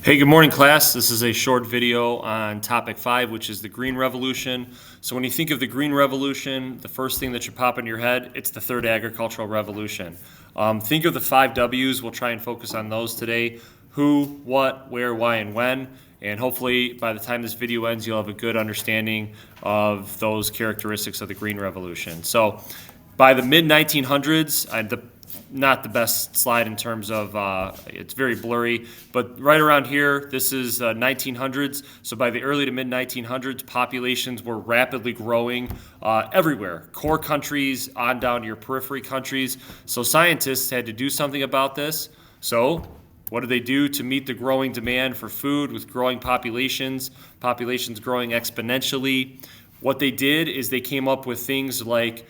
Hey, good morning, class. This is a short video on topic 5, which is the Green Revolution. So when you think of the Green Revolution, the first thing that should pop into your head, it's the third agricultural revolution. Think of the 5 W's. We'll try and focus on those today: who, what, where, why, and when. And hopefully by the time this video ends, you'll have a good understanding of those characteristics of the Green Revolution. So by the mid-1900s, not the best slide in terms of it's very blurry, but right around here, this is 1900s. So by the early to mid 1900s, populations were rapidly growing everywhere, core countries on down to your periphery countries. So scientists had to do something about this. So what did they do to meet the growing demand for food with growing populations growing exponentially? What they did is they came up with things like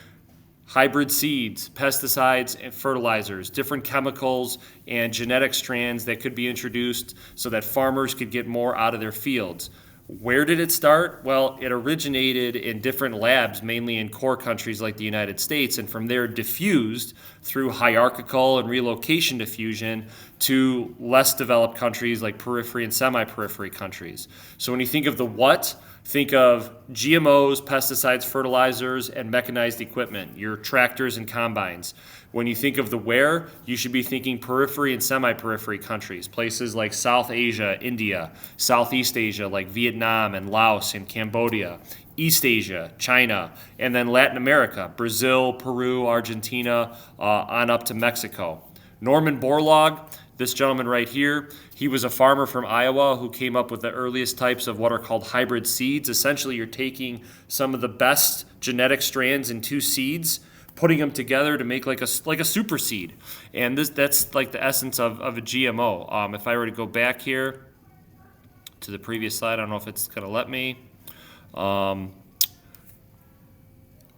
hybrid seeds, pesticides, and fertilizers, different chemicals and genetic strands that could be introduced so that farmers could get more out of their fields. Where did it start? Well, it originated in different labs, mainly in core countries like the United States, and from there diffused through hierarchical and relocation diffusion to less developed countries like periphery and semi-periphery countries. So when you think of the what, think of GMOs, pesticides, fertilizers, and mechanized equipment, your tractors and combines. When you think of the where, you should be thinking periphery and semi-periphery countries, places like South Asia, India, Southeast Asia like Vietnam and Laos and Cambodia, East Asia, China, and then Latin America, Brazil, Peru, Argentina, on up to Mexico. Norman Borlaug, this gentleman right here, he was a farmer from Iowa who came up with the earliest types of what are called hybrid seeds. Essentially, you're taking some of the best genetic strands in 2 seeds, putting them together to make like a super seed. And that's like the essence of a GMO. If I were to go back here to the previous slide, I don't know if it's going to let me.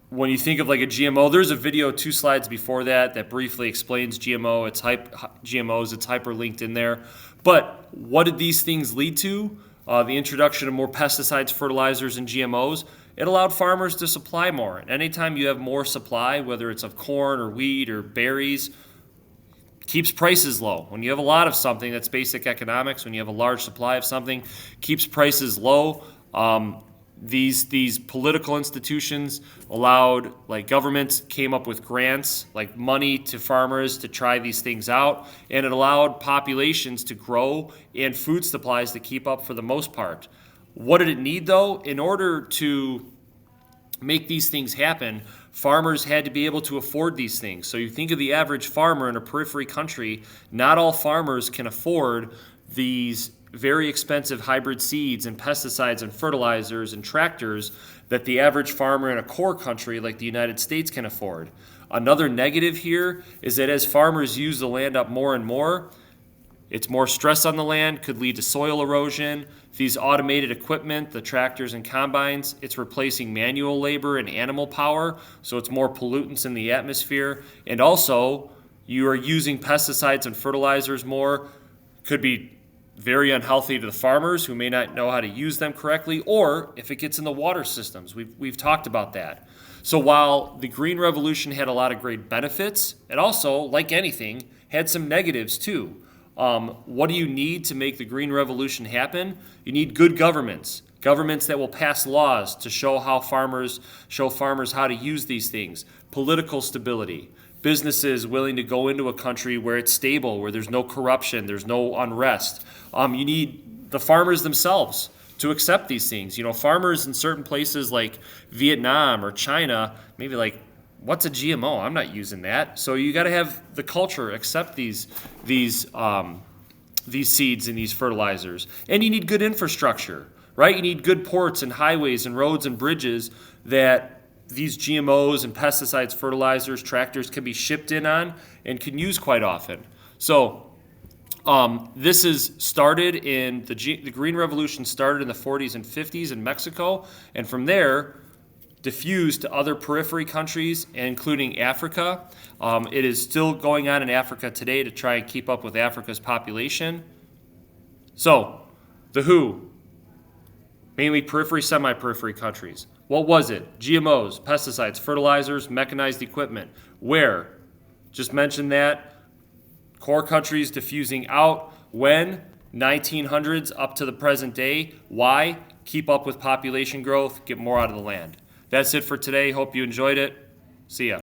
When you think of like a GMO, there's a video 2 slides before that briefly explains GMOs. It's hyperlinked in there. But what did these things lead to? The introduction of more pesticides, fertilizers, and GMOs. It allowed farmers to supply more. And anytime you have more supply, whether it's of corn or wheat or berries, keeps prices low. When you have a lot of something, that's basic economics. When you have a large supply of something, keeps prices low. These political institutions allowed, like governments came up with grants, like money to farmers to try these things out, and it allowed populations to grow and food supplies to keep up for the most part. What did it need though? In order to make these things happen, farmers had to be able to afford these things. So you think of the average farmer in a periphery country, not all farmers can afford these very expensive hybrid seeds and pesticides and fertilizers and tractors that the average farmer in a core country like the United States can afford. Another negative here is that as farmers use the land up more and more, it's more stress on the land, could lead to soil erosion. These automated equipment, the tractors and combines, it's replacing manual labor and animal power, so it's more pollutants in the atmosphere. And also, you are using pesticides and fertilizers more, could be very unhealthy to the farmers who may not know how to use them correctly, or if it gets in the water systems. We've talked about that. So while the Green Revolution had a lot of great benefits, it also, like anything, had some negatives too. What do you need to make the Green Revolution happen? You need good governments that will pass laws to show farmers how to use these things, political stability, businesses willing to go into a country where it's stable, where there's no corruption, there's no unrest. You need the farmers themselves to accept these things. You know, farmers in certain places like Vietnam or China, maybe like, what's a GMO? I'm not using that. So you got to have the culture accept these seeds and these fertilizers. And you need good infrastructure, right? You need good ports and highways and roads and bridges that these GMOs and pesticides, fertilizers, tractors can be shipped in on and can use quite often. So this is started in the Green Revolution started in the 40s and 50s in Mexico, and from there diffused to other periphery countries, including Africa. It is still going on in Africa today to try and keep up with Africa's population. So the who, mainly periphery, semi-periphery countries. What was it? GMOs, pesticides, fertilizers, mechanized equipment. Where? Just mentioned that. Core countries diffusing out. When? 1900s up to the present day. Why? Keep up with population growth, get more out of the land. That's it for today. Hope you enjoyed it. See ya.